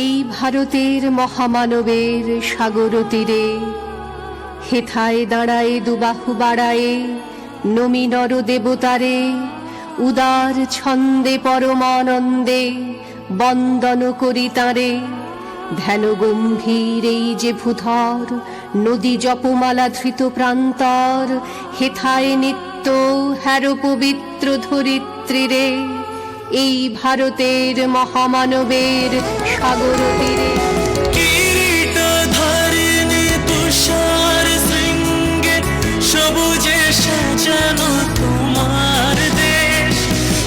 এই ভারতের মহামানবের সাগর তীরে হেথায় দাঁড়ায় দুবাহু বাড়ায়ে নমি নর দেবতারে উদার ছন্দে পরমানন্দে বন্দন করি তাঁরে। ধ্যান গম্ভীর এই যে ভূধর নদী জপমালা ধৃত প্রান্তর হেথায় নিত্য হ্যারো পবিত্র ধরিত্রীরে এই ভারতের মহামানবের সাগর তীরে। কিরীটধারিণী তুষার শৃঙ্গে সবুজে সাজানো তোমার দেশ।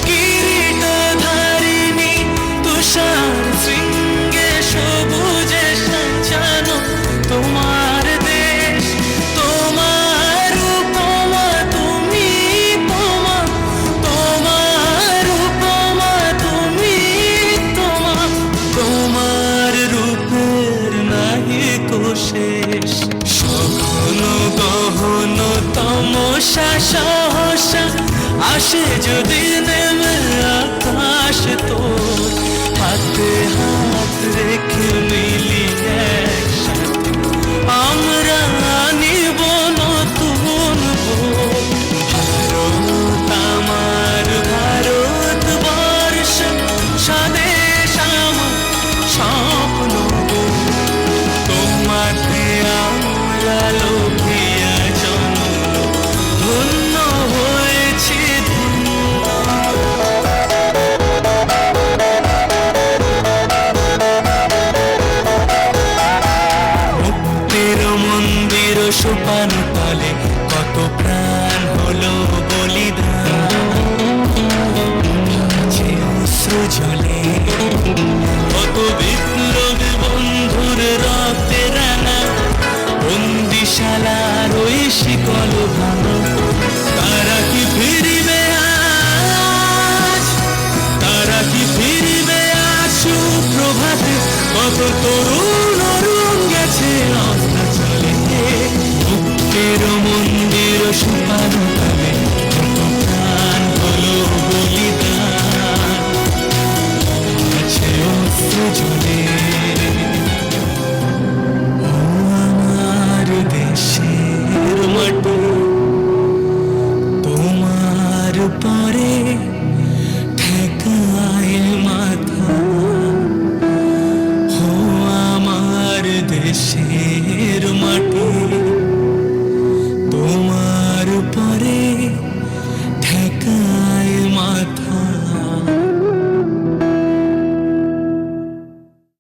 কিরীটধারিণী তুষার শৃঙ্গে সবুজে সাজানো তোমার দেশ। তোমার উপমা তুমি তোমা, তোমার উপমা তুমি তোমা, তোমার রূপের নাহি কো শেষ। সঘন গহন তমসা সহসা আসে যদি নেমে আকাশ তোর, হাতে হাত রেখে মিলি একসাথে আমরা নিব নতুন ভোর। ভারত আমার ভারতবর্ষ, স্বদেশ আমার স্বপ্ন গো। তোমাকে আমরা লোভিয়া জন্ম ধন্য হয়েছি ধন্য। মুক্তির মন্দির সোপান তলে কত প্রাণ হলো বলিদান। যে অশ্রু জলে কত বিপ্লবী বন্ধুর রক্তে রাঙা বন্দিশালার ওই শিকল ভাঙা। তারা কি ফিরিবে আজ, তারা কি ফিরিবে আজ সুপ্রভাতে? কত তরুণ অরুণ গেছে অস্ত্র চলে মুক্তির মন্দির সোপান।